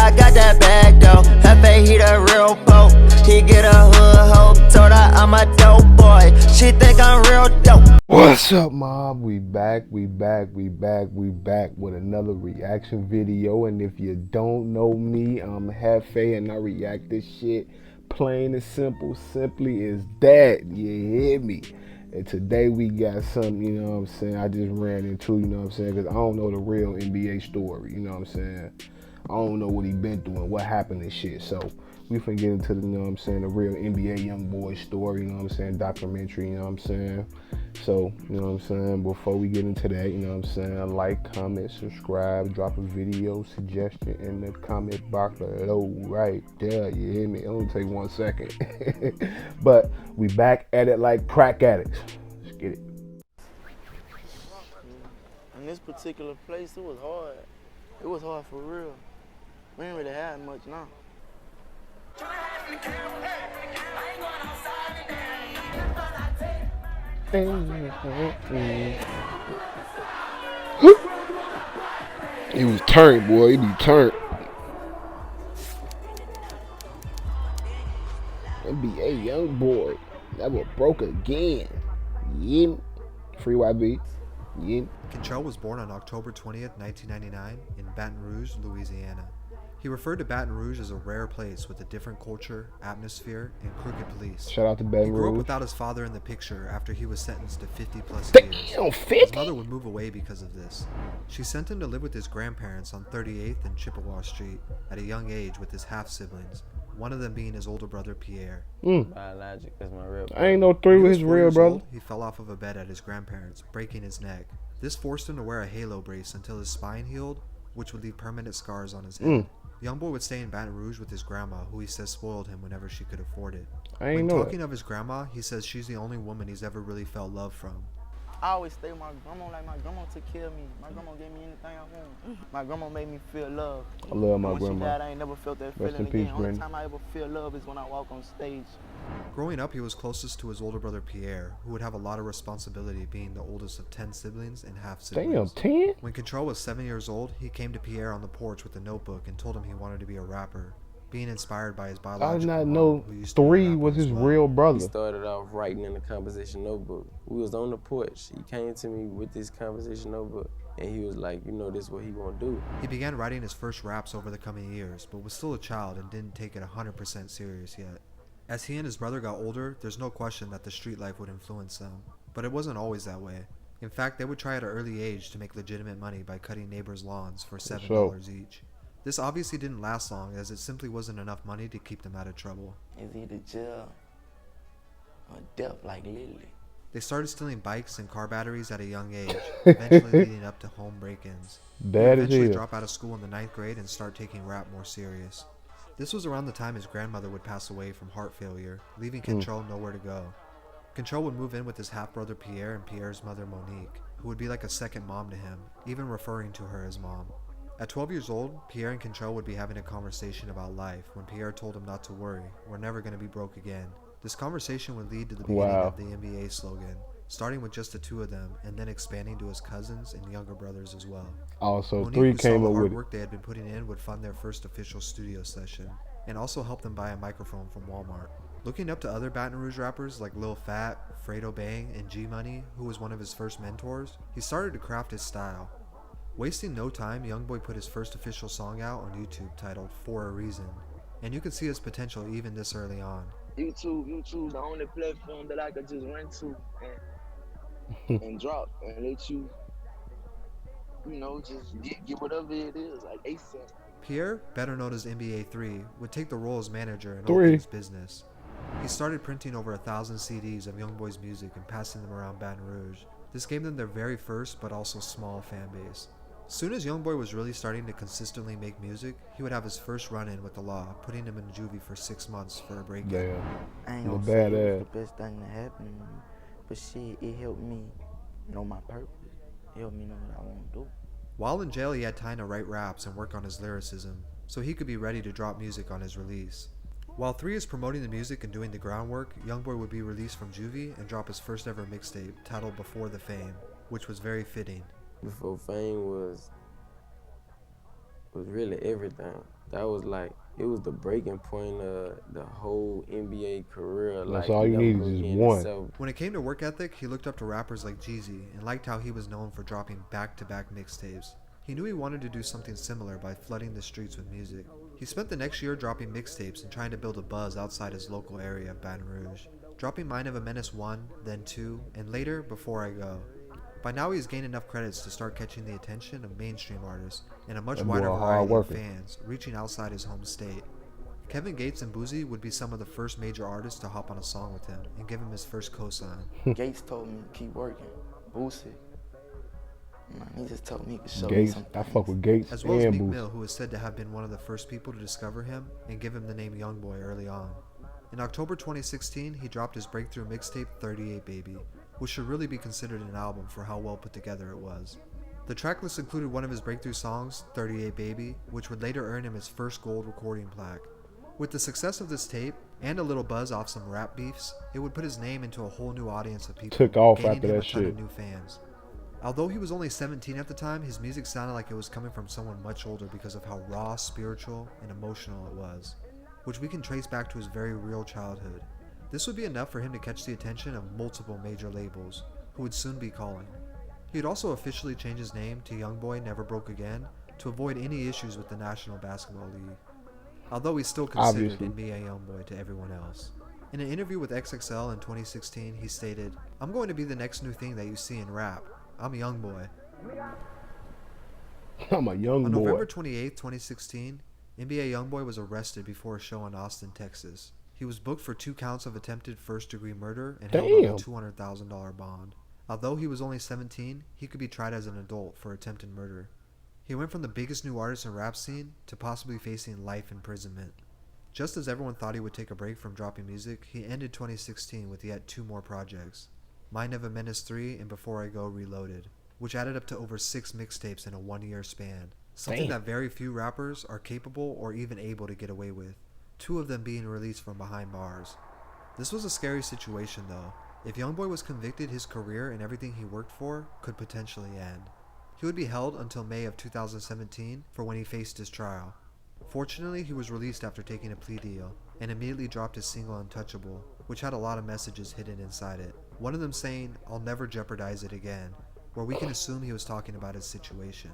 I got that bag though. Hefe, he the real pope. He get a hood hope. Told her I'm a dope boy. She think I'm real dope. What's up, mob? We back with another reaction video. And if you don't know me, I'm Hefe and I react this shit plain and simple, simply as that. You hear me? And today we got something, you know what I'm saying, I just ran into, you know what I'm saying, because I don't know the real NBA story, you know what I'm saying. I don't know what he been through and what happened and shit. So we finna get into the, you know what I'm saying, the real NBA YoungBoy story, you know what I'm saying, documentary, you know what I'm saying. So, you know what I'm saying, before we get into that, you know what I'm saying, like, comment, subscribe, drop a video suggestion in the comment box below right there, you hear me? It only take 1 second. But we back at it like crack addicts. Let's get it. In this particular place, it was hard. It was hard for real. We ain't really had much now. He was turned, boy. He be turned. NBA YoungBoy. Never broke again. Yeah. Free YB. Yeah. Contrell was born on October 20th, 1999 in Baton Rouge, Louisiana. He referred to Baton Rouge as a rare place with a different culture, atmosphere, and crooked police. Shout out to Baton Rouge. He grew up without his father in the picture after he was sentenced to 50+ years. Damn, 50? His mother would move away because of this. She sent him to live with his grandparents on 38th and Chippewa Street at a young age with his half-siblings, one of them being his older brother, Pierre. Biologic is my real brother. I ain't no three with his real brother. He fell off of a bed at his grandparents', breaking his neck. This forced him to wear a halo brace until his spine healed, which would leave permanent scars on his head. YoungBoy would stay in Baton Rouge with his grandma, who he says spoiled him whenever she could afford it. When talking of his grandma, he says she's the only woman he's ever really felt love from. I always stay with my grandma like my grandma took care of me. My grandma gave me anything I want. My grandma made me feel love. I love my when grandma. She died, I ain't never felt that Rest feeling in peace, again. Only time I ever feel love is when I walk on stage. Growing up, he was closest to his older brother Pierre, who would have a lot of responsibility being the oldest of 10 siblings and half-siblings. Damn, 10? When Contrell was 7 years old, he came to Pierre on the porch with a notebook and told him he wanted to be a rapper, being inspired by his biological I did not mom, know who used to be a 3 rapper was his as well. real brother. He started off writing in the composition notebook. We was on the porch. He came to me with this composition notebook, and he was like, you know, this is what he gonna do. He began writing his first raps over the coming years, but was still a child and didn't take it 100% serious yet. As he and his brother got older, there's no question that the street life would influence them, but it wasn't always that way. In fact, they would try at an early age to make legitimate money by cutting neighbors' lawns for $7 each. This obviously didn't last long, as it simply wasn't enough money to keep them out of trouble. It's either jail or death like Lily. They started stealing bikes and car batteries at a young age, eventually leading up to home break-ins. They would eventually drop out of school in the 9th grade and start taking rap more serious. This was around the time his grandmother would pass away from heart failure, leaving Contrell nowhere to go. Contrell would move in with his half-brother Pierre and Pierre's mother Monique, who would be like a second mom to him, even referring to her as mom. At 12 years old, Pierre and Contrell would be having a conversation about life when Pierre told him not to worry, we're never going to be broke again. This conversation would lead to the beginning of the NBA slogan, starting with just the two of them and then expanding to his cousins and younger brothers as well. Also, Monique, 3 came up with the hard it. work they had been putting in, would fund their first official studio session and also help them buy a microphone from Walmart. Looking up to other Baton Rouge rappers like Lil Fat, Fredo Bang, and G Money, who was one of his first mentors, he started to craft his style. Wasting no time, YoungBoy put his first official song out on YouTube titled For a Reason, and you could see his potential even this early on. YouTube the only platform that I could just run to and drop and let you, you know, just get whatever it is, like ASAP. Pierre, better known as NBA 3, would take the role as manager in all things business. He started printing over 1,000 CDs of YoungBoy's music and passing them around Baton Rouge. This gave them their very first but also small fan base. Soon as YoungBoy was really starting to consistently make music, he would have his first run-in with the law, putting him in juvie for 6 months for a break-in. I ain't gonna say it was the best thing that happened to me, but shit, it helped me know my purpose. It helped me know what I want to do. While in jail, he had time to write raps and work on his lyricism, so he could be ready to drop music on his release. While 3 is promoting the music and doing the groundwork, YoungBoy would be released from juvie and drop his first ever mixtape, titled Before the Fame, which was very fitting. Before Fame was really everything. that was like, it was the breaking point of the whole NBA career. That's like, all you never need go is just again one. itself. When it came to work ethic, he looked up to rappers like Jeezy and liked how he was known for dropping back-to-back mixtapes. He knew he wanted to do something similar by flooding the streets with music. He spent the next year dropping mixtapes and trying to build a buzz outside his local area of Baton Rouge, dropping Mind of a Menace 1, then 2, and later Before I Go. By now he's gained enough credits to start catching the attention of mainstream artists and a much That boy wider a hard variety of worker. fans, reaching outside his home state. Kevin Gates and Boozy would be some of the first major artists to hop on a song with him and give him his first cosign. Gates told me to keep working. Boosie, man, he just told me to show me Gates, some I things. fuck with Gates As well as and Meek Boosie. Mill, who is said to have been one of the first people to discover him and give him the name YoungBoy early on. In October 2016, he dropped his breakthrough mixtape 38 Baby, which should really be considered an album for how well put together it was. The tracklist included one of his breakthrough songs, 38 Baby, which would later earn him his first gold recording plaque. With the success of this tape, and a little buzz off some rap beefs, it would put his name into a whole new audience of people, Took off gaining after him that a ton shit. of new fans. Although he was only 17 at the time, his music sounded like it was coming from someone much older because of how raw, spiritual, and emotional it was, which we can trace back to his very real childhood. This would be enough for him to catch the attention of multiple major labels, who would soon be calling. He would also officially change his name to YoungBoy Never Broke Again to avoid any issues with the National Basketball League, although he's still considered Obviously. NBA YoungBoy to everyone else. In an interview with XXL in 2016, he stated, "I'm going to be the next new thing that you see in rap. I'm YoungBoy." I'm a young On boy. November 28, 2016, NBA YoungBoy was arrested before a show in Austin, Texas. He was booked for 2 counts of attempted first-degree murder and held on Damn. a $200,000 bond. Although he was only 17, he could be tried as an adult for attempted murder. He went from the biggest new artist in rap scene to possibly facing life imprisonment. Just as everyone thought he would take a break from dropping music, he ended 2016 with yet 2 more projects, Mind of a Menace 3 and Before I Go Reloaded, which added up to over 6 mixtapes in a 1-year span, something Damn. that very few rappers are capable or even able to get away with, 2 of them being released from behind bars. This was a scary situation though. If YoungBoy was convicted, his career and everything he worked for could potentially end. He would be held until May of 2017 for when he faced his trial. Fortunately, he was released after taking a plea deal and immediately dropped his single Untouchable, which had a lot of messages hidden inside it. One of them saying, "I'll never jeopardize it again," where we can assume he was talking about his situation.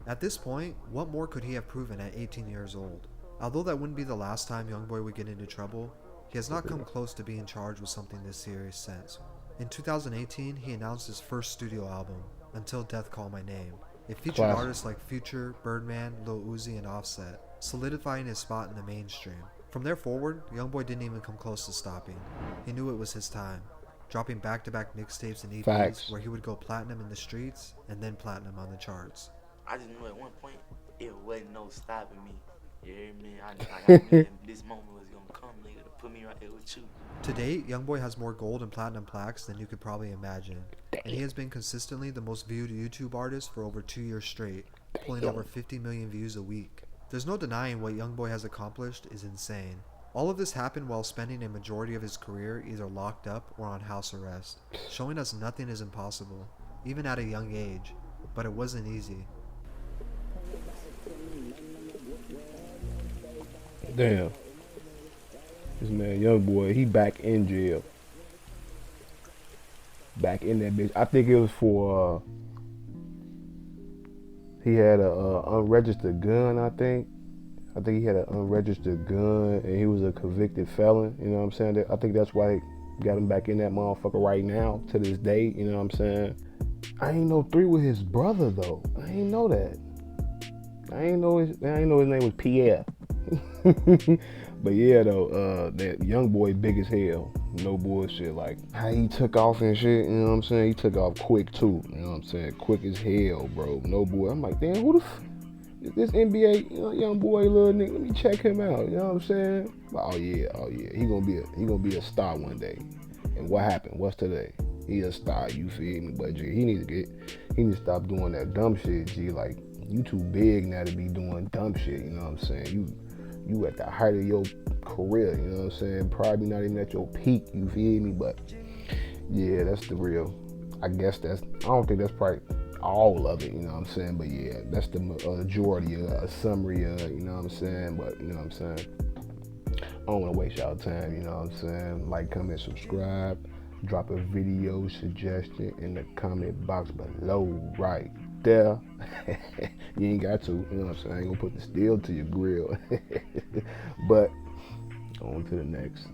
At this point, what more could he have proven at 18 years old? Although that wouldn't be the last time YoungBoy would get into trouble, he has not come close to being charged with something this serious since. In 2018, he announced his first studio album, Until Death Call My Name. It featured Classic. artists like Future, Birdman, Lil Uzi, and Offset, solidifying his spot in the mainstream. From there forward, YoungBoy didn't even come close to stopping. He knew it was his time, dropping back-to-back mixtapes and EPs Facts. where he would go platinum in the streets and then platinum on the charts. I just knew at one point it wasn't no stopping me. You hear me? I knew this moment was gonna come, nigga, to put me right there with you. To date, YoungBoy has more gold and platinum plaques than you could probably imagine, and he has been consistently the most viewed YouTube artist for over 2 years straight, pulling over 50 million views a week. There's no denying what YoungBoy has accomplished is insane. All of this happened while spending a majority of his career either locked up or on house arrest, showing us nothing is impossible, even at a young age, but it wasn't easy. Damn. This man, young boy, he back in jail. Back in that bitch. I think it was for, he had a unregistered gun, I think. I think he had an unregistered gun and he was a convicted felon. You know what I'm saying? I think that's why they got him back in that motherfucker right now to this day. You know what I'm saying? I ain't know 3 with his brother though. I ain't know that. I ain't know his name was Pierre. But yeah though, that young boy big as hell. No bullshit. Like how he took off and shit, you know what I'm saying? He took off quick too. You know what I'm saying? Quick as hell, bro. No boy. I'm like, damn, who the is this NBA young boy little nigga? Let me check him out. You know what I'm saying? Like, oh yeah. He gonna be a star one day. And what happened? What's today? He a star, you feel me? But G, he need to stop doing that dumb shit, G. Like, you too big now to be doing dumb shit, you know what I'm saying? You at the height of your career, you know what I'm saying? Probably not even at your peak, you feel me? But yeah, that's the real. I don't think that's probably all of it, you know what I'm saying? But yeah, that's the majority, a summary, you know what I'm saying? But you know what I'm saying? I don't want to waste y'all time, you know what I'm saying? Like, comment, subscribe, drop a video suggestion in the comment box below right there. You ain't got to, you know what I'm saying? I ain't gonna put the steel to your grill. But on to the next.